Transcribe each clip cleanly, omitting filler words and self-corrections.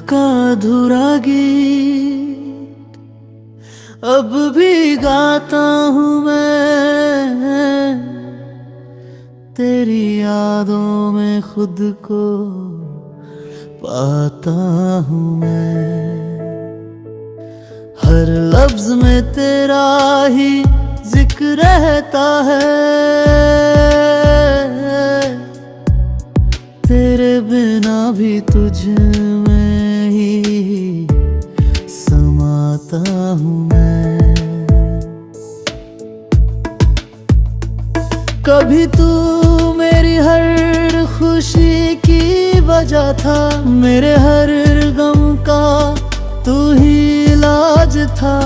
का अधूरा गीत अब भी गाता हूँ मैं, तेरी यादों में खुद को पाता हूँ मैं। हर लफ्ज में तेरा ही जिक्र रहता है, तेरे बिना भी तुझ में ही समाता हूँ मैं। कभी तू मेरी हर खुशी की वजह था, मेरे हर गम का तू ही इलाज था।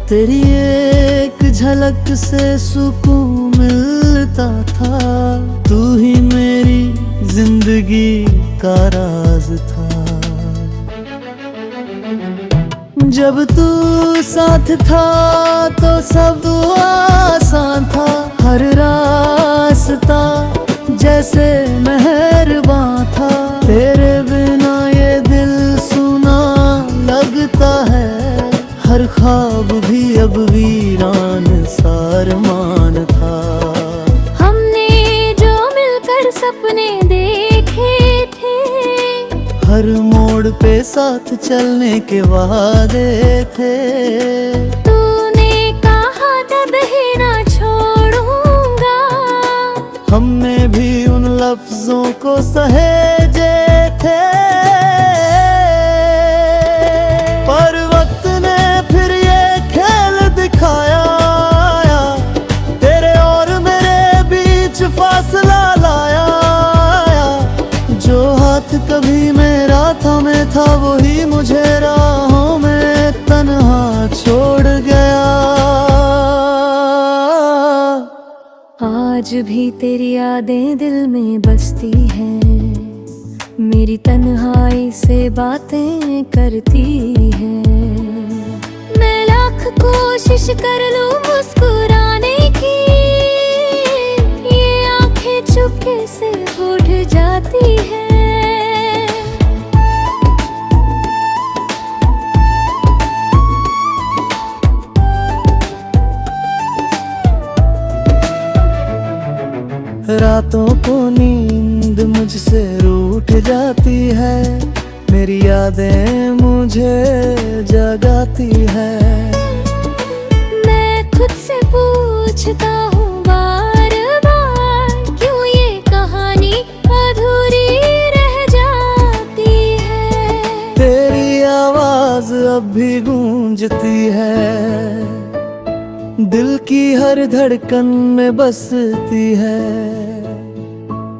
तेरी एक झलक से सुकून मिलता था, तू ही मेरी जिंदगी का राज था। जब तू साथ था तो सब आसान था, हर रास्ता जैसे मेहरबान था। तेरे बिना ये दिल सुना लगता है, हर ख्वाब भी अब वीरान सारमान था। हमने जो मिलकर सपने देखे थे, हर मोड़ पे साथ चलने के वादे थे। तूने कहा तब ही ना छोड़ूंगा, हमने भी उन लफ्जों को सहेजे थे। पर वक्त ने फिर ये खेल दिखाया, तेरे और मेरे बीच फासला लाया। जो हाथ कभी मेरा थामे था, वही मुझे राहों में तन्हा छोड़ गया। आज भी तेरी यादें दिल में बसती हैं, मेरी तन्हाई से बातें करती हैं। मैं लाख कोशिश कर लूं मुस्कुराने की, ये आंखें चुपके से उठ जाती हैं। रातों को नींद मुझसे रूठ जाती है, मेरी यादें मुझे जगाती है। मैं खुद से पूछता हूँ बार बार, क्यों ये कहानी अधूरी रह जाती है। तेरी आवाज अब भी गूंजती है, दिल की हर धड़कन में बसती है।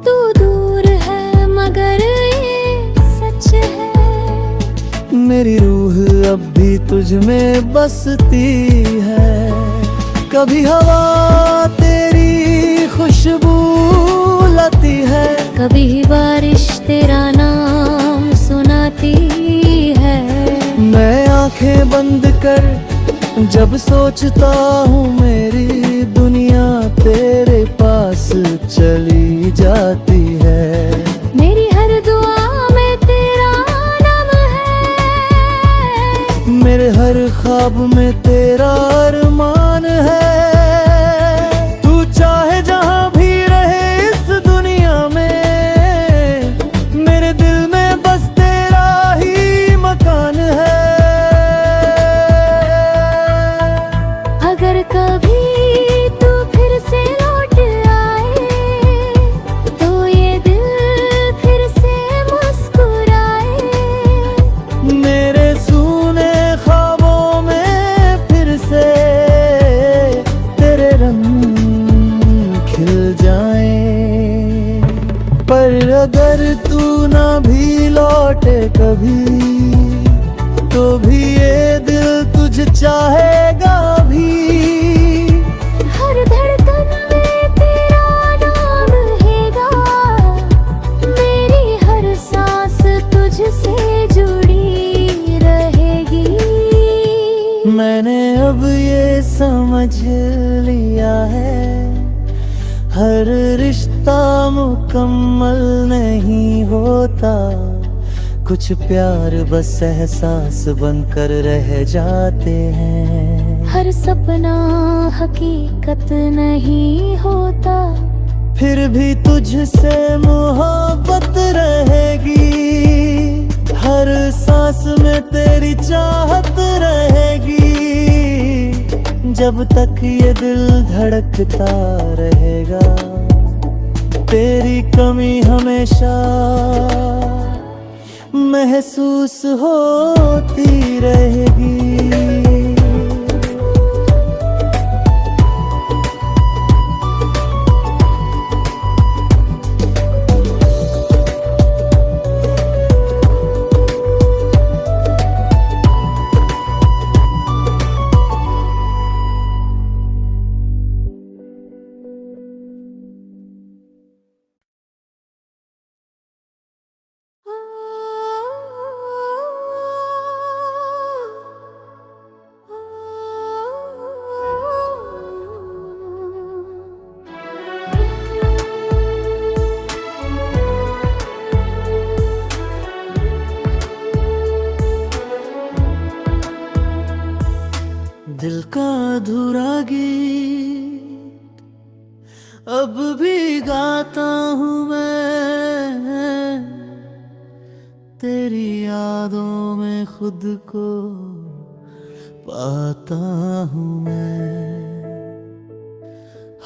तू दूर है मगर ये सच है, मेरी रूह अब भी तुझ में बसती है। कभी हवा तेरी खुशबू लाती है, कभी बारिश तेरा नाम सुनाती है। मैं आंखें बंद कर जब सोचता हूँ, मेरी दुनिया तेरे पास चली जाती है। मेरी हर दुआ में तेरा नाम है, मेरे हर ख्वाब में तेरा अरमान है। तू चाहे जहाँ भी रहे इस दुनिया में, मेरे दिल में बस तेरा ही मकान है। अगर कभी तू फिर से लौट आए, तो ये दिल फिर से मुस्कुराए। मेरे सूने ख्वाबों में फिर से तेरे रंग खिल जाएं। पर अगर तू ना भी लौटे कभी, तो भी ये दिल तुझ चाहेगा भी। हर धड़कन में तेरा नाम रहेगा, मेरी हर सांस तुझसे जुड़ी रहेगी। मैंने अब ये समझ लिया है, हर रिश्ता मुकम्मल नहीं होता, कुछ प्यार बस एहसास बनकर रह जाते हैं। हर सपना हकीकत नहीं होता, फिर भी तुझसे मोहब्बत रहेगी। हर सांस में तेरी चाहत रहेगी। जब तक ये दिल धड़कता रहेगा, तेरी कमी हमेशा महसूस होती रहेगी। दिल का अधूरा गीत अब भी गाता हूँ मैं, तेरी यादों में खुद को पाता हूँ मैं।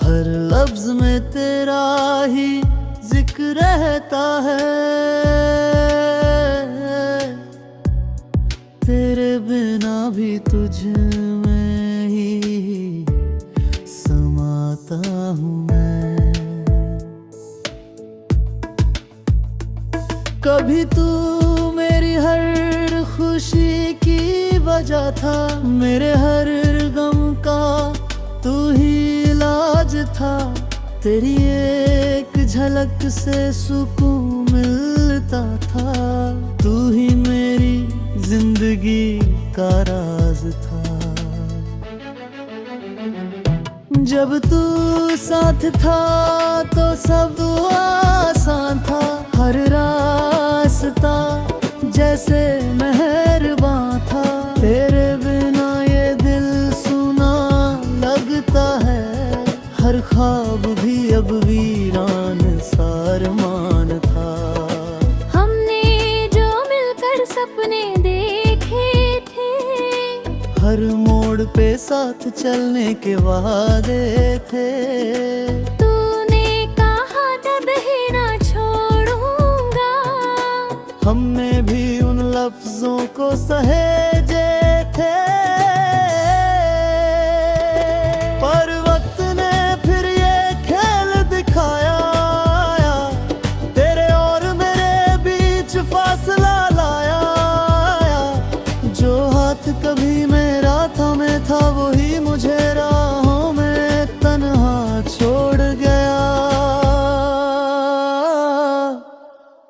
हर लफ्ज में तेरा ही जिक्र रहता है, तेरे बिना भी तुझ में ही समाता हूँ मैं। कभी तू मेरी हर खुशी की वजह था, मेरे हर गम का तू ही इलाज था। तेरी एक झलक से सुकून मिलता था, तू ही मेरी जिंदगी का राज था। जब तू साथ था तो सब आसान था, हर रास्ता जैसे मेहरबान था। तेरे बिना ये दिल सुना लगता है, हर ख्वाब भी अब वीरान सारमान था। हमने जो मिलकर सपने देखे थे, हर मोड़ पे साथ चलने के वादे थे। तूने कहा तब ही ना छोड़ूंगा, हमने भी उन लफ्जों को सहेजे थे। पर वक्त ने फिर ये खेल दिखाया, तेरे और मेरे बीच फासला लाया। जो हाथ कभी मेरा थामे था, वही मुझे राहों में तन्हा छोड़ गया।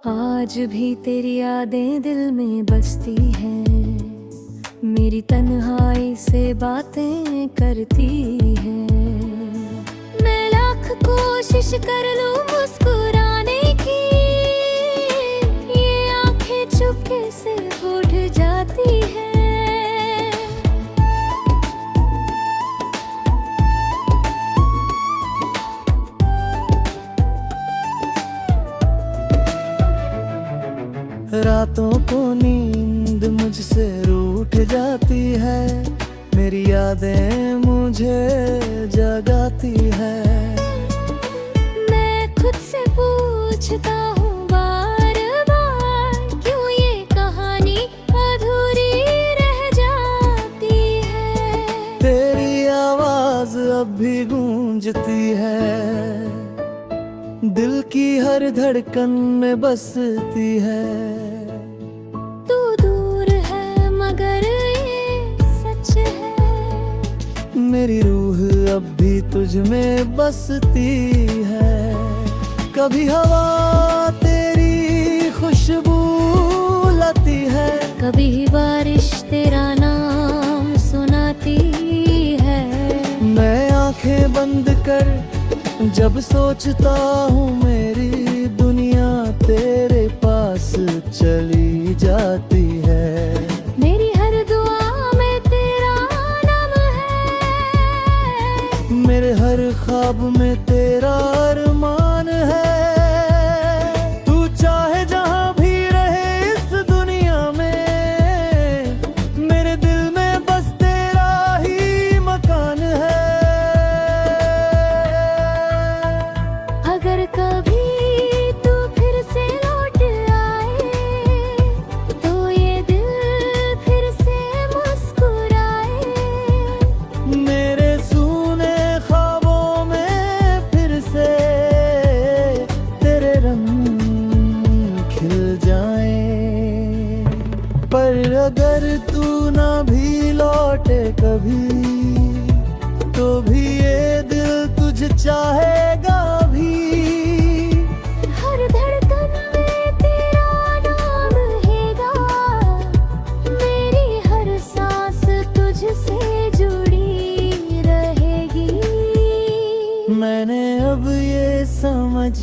आज भी तेरी यादें दिल में बसती हैं, मेरी तन्हाई से बातें करती हैं। मैं लाख कोशिश कर लूं मुस्कुराने की, ये आंखें चुपके से उठ जाती हैं। रातों को नींद मुझसे रूठ जाती है, मेरी यादें मुझे जगाती है। मैं खुद से पूछता हूँ बार बार, क्यों ये कहानी अधूरी रह जाती है। तेरी आवाज अब भी गूंजती है, दिल की हर धड़कन में बसती है। तू दूर है मगर ये सच है, मेरी रूह अब भी तुझ में बसती है। कभी हवा तेरी खुशबू लाती है, कभी बारिश तेरा नाम सुनाती है। मैं आंखें बंद कर जब सोचता हूँ, मेरी दुनिया तेरे पास चली जा जाती है। मेरी हर दुआ में तेरा नाम है, मेरे हर ख्वाब में तेरा अरमान है। तू चाहे जहां भी रहे इस दुनिया में, मेरे दिल में बस तेरा ही मकान है। अगर कभी तू फिर से लौट आए तो ये दिल फिर से मुस्कुराए। मेरे सूने ख्वाबों में फिर से तेरे रंग खिल जाएं। पर अगर तू ना भी लौटे कभी, तो भी ये दिल तुझे चाहेगा भी। हर धड़कन में तेरा नाम हैगा, मेरी हर सांस तुझसे जुड़ी रहेगी। मैंने अब ये समझ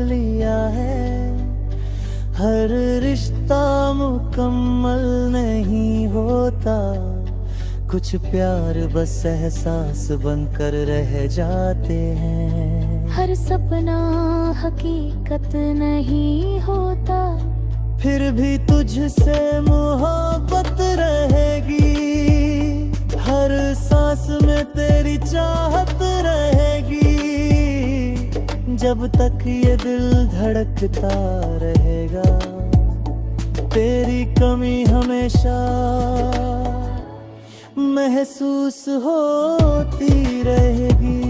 लिया है, हर रिश्ता मुकम्मल नहीं होता। कुछ प्यार बस एहसास बनकर रह जाते हैं। हर सपना हकीकत नहीं होता, फिर भी तुझसे मोहब्बत रहेगी। हर सांस में तेरी चाहत रहेगी। जब तक ये दिल धड़कता रहेगा, तेरी कमी हमेशा महसूस होती रहेगी।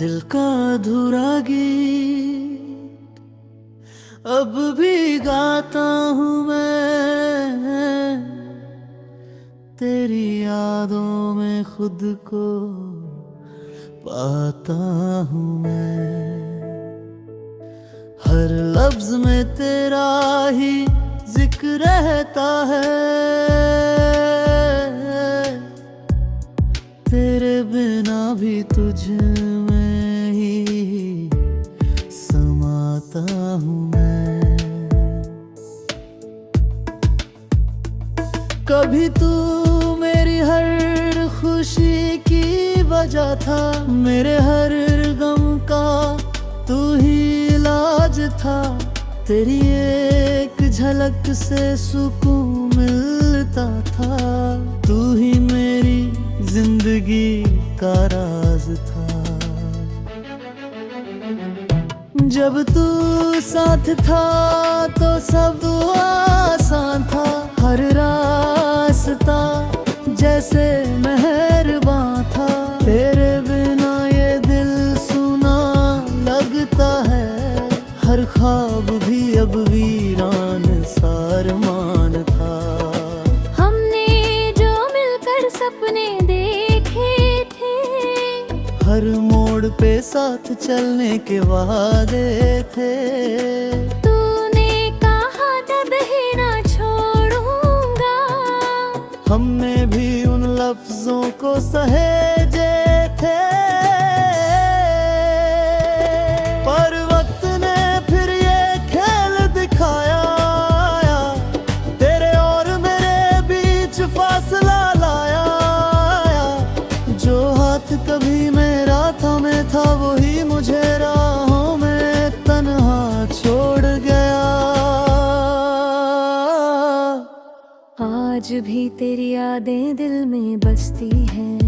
दिल का अधूरा गीत अब भी गाता हूँ मैं। तेरी यादों में खुद को पाता हूँ मैं। हर लफ्ज में तेरा ही जिक्र रहता है। तेरे बिना भी तुझ में ही समाता हूँ मैं। कभी तू मेरी हर खुशी की वजह था, मेरे हर गम का तू ही इलाज था। तेरी एक झलक से सुकून मिलता था। तू ही मेरी जिंदगी का राज था। जब तू साथ था तो सब आसान था। हर रास्ता जैसे मेहरबान था। तेरे बिना ये दिल सुना लगता है। हर ख्वाब भी अब वीरान सारमान था। हमने जो मिलकर सपने देखे थे, हर मोड़ पे साथ चलने के वादे थे। तूने कहा तब ही ना छोड़ूंगा। हमने भी उन लफ्जों को सहेजे थे। पर वक्त ने फिर ये खेल दिखाया। तेरे और मेरे बीच फासला लाया। जो हाथ कभी मेरा थामे था, वही मुझे राहों में तन्हा छोड़ गया। आज भी तेरी यादें दिल में बसती हैं,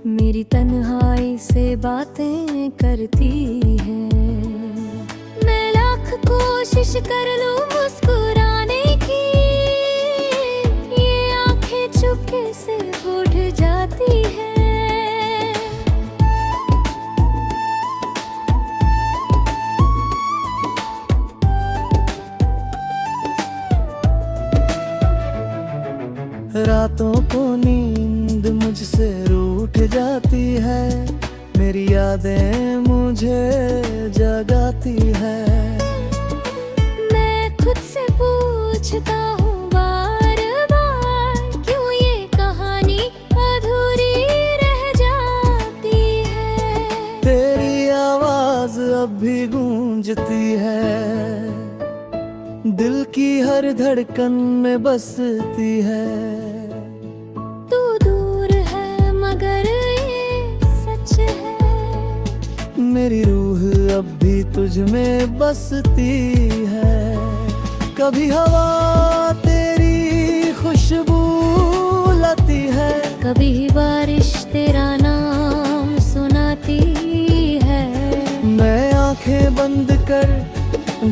मेरी तन्हाई से बातें करती हैं। मैं लाख कोशिश कर लूं मुस्कुरा जाती है। रातों को नींद मुझसे रूठ जाती है, मेरी यादें मुझे जगाती है। मैं खुद से पूछता हूँ बार बार, क्यों ये कहानी अधूरी रह जाती है। तेरी आवाज अब भी गूंजती है, दिल की हर धड़कन में बसती है। तू दूर है मगर ये सच है, मेरी रूह अब भी तुझ में बसती है। कभी हवा तेरी खुशबू लाती है, कभी बारिश तेरा नाम सुनाती है। मैं आंखें बंद कर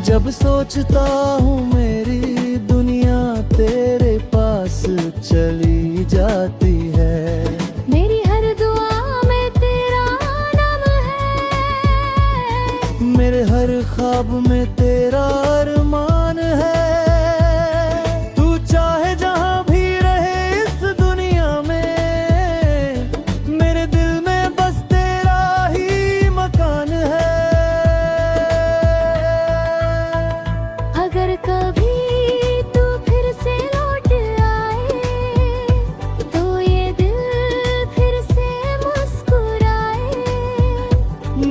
जब सोचता हूँ मेरी दुनिया तेरे पास चली जाती है। मेरी हर दुआ में तेरा नाम है, मेरे हर ख्वाब में तेरा अरमान है। तू चाहे जहाँ भी रहे इस दुनिया में, मेरे दिल में बस तेरा ही मकान है। अगर कभी तू फिर से लौट आए, तो ये दिल फिर से मुस्कुराए।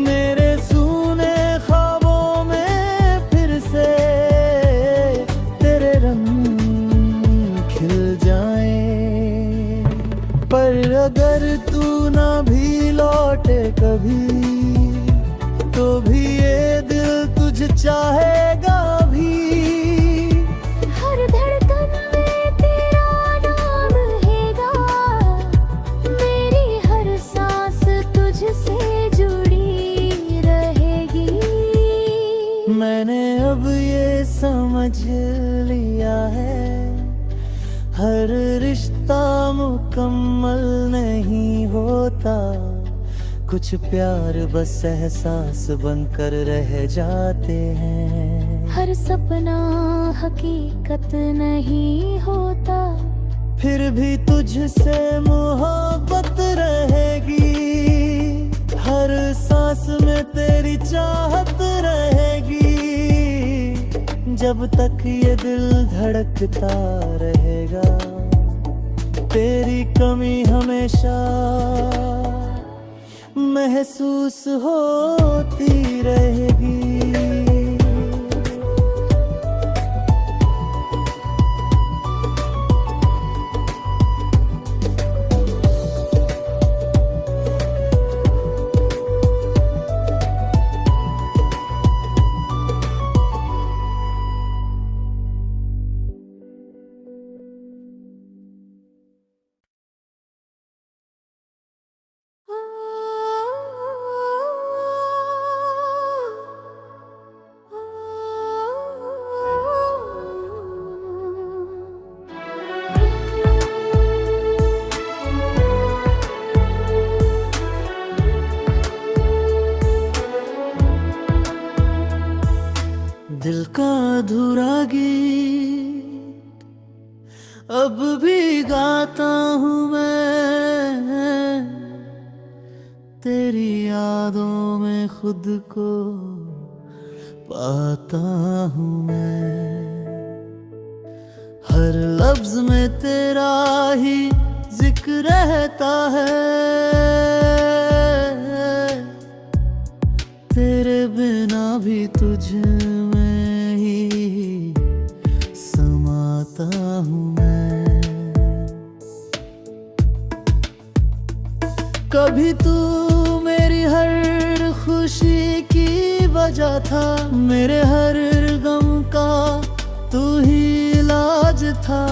मेरे सूने ख्वाबों में फिर से तेरे रंग खिल जाएं। पर अगर तू ना भी लौटे कभी, तो भी ये दिल तुझ चाहेगा भी। हर धड़कन में तेरा नाम हैगा, मेरी हर सांस तुझसे जुड़ी रहेगी। मैंने अब ये समझ लिया है, हर रिश्ता मुकम्मल नहीं होता। कुछ प्यार बस एहसास बनकर रह जाते हैं। हर सपना हकीकत नहीं होता, फिर भी तुझसे मोहब्बत रहेगी। हर सांस में तेरी चाहत रहेगी, जब तक ये दिल धड़कता रहेगा। तेरी कमी हमेशा महसूस होती रहेगी। दिल का अधूरा गीत अब भी गाता हूँ मैं, तेरी यादों में खुद को पाता हूँ मैं। हर लफ्ज में तेरा ही जिक्र रहता है, तेरे बिना भी तुझ में ही समाता हूँ मैं। कभी तू मेरी हर खुशी की वजह था, मेरे हर गम का तू ही इलाज था।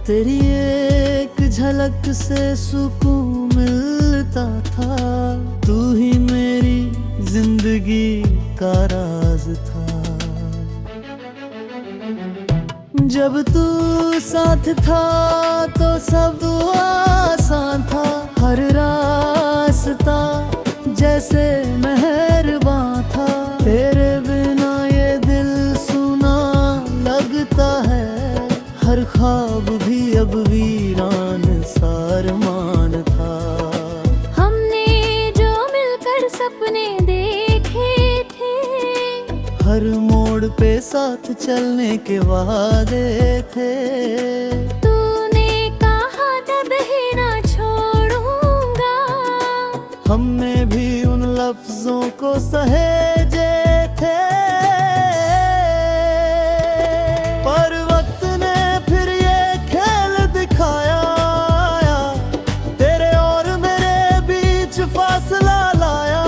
तेरी एक झलक से सुकून मिलता था, तू ही मेरी जिंदगी का राज था। जब तू साथ था तो सब आसान था, जैसे मेहरबान था। तेरे बिना ये दिल सुना लगता है, हर ख्वाब भी अब वीरान सारमान था। हमने जो मिलकर सपने देखे थे, हर मोड़ पे साथ चलने के वादे थे। तूने कहा तब ही ना छोड़ूंगा, हमने भी उन लफ्जों को सहेजे थे। पर वक्त ने फिर ये खेल दिखाया, तेरे और मेरे बीच फासला लाया।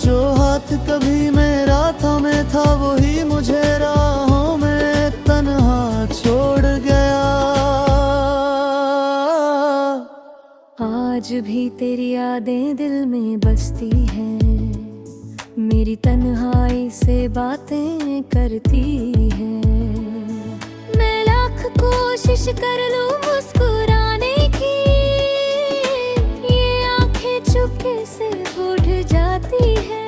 जो हाथ कभी मेरा था मैं था, वही मुझे राहों में तन्हा छोड़ गया। आज भी तेरी यादें दिल में बसती हैं, मेरी तन्हाई से बातें करती हैं। मैं लाख कोशिश कर लूं मुस्कुराने की, ये आंखें चुपके से उठ जाती हैं।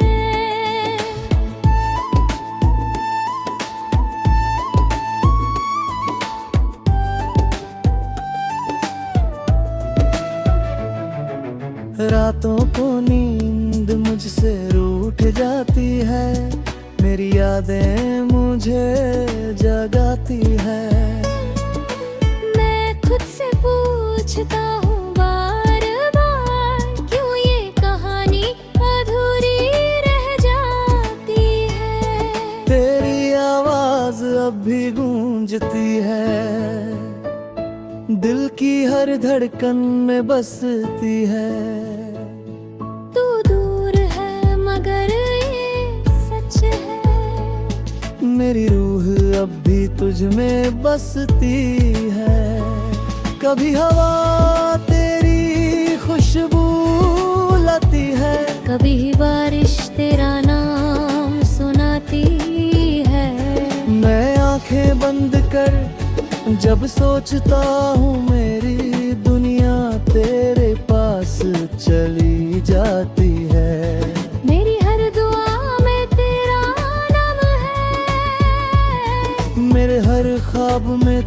रातों को नींद मुझसे रूठ जाती है, मेरी यादें मुझे जगाती है। मैं खुद से पूछता हूँ बार बार, क्यों ये कहानी अधूरी रह जाती है। तेरी आवाज अब भी गूंजती है, दिल की हर धड़कन में बसती है। तू दूर है मगर ये सच है, मेरी रूह अब भी तुझ में बसती है। कभी हवा तेरी खुशबू लाती है, कभी बारिश तेरा नाम सुनाती है। मैं आंखें बंद कर जब सोचता हूँ, मेरी दुनिया तेरे पास चली जाती है। मेरी हर दुआ में तेरा नाम है, मेरे हर ख्वाब में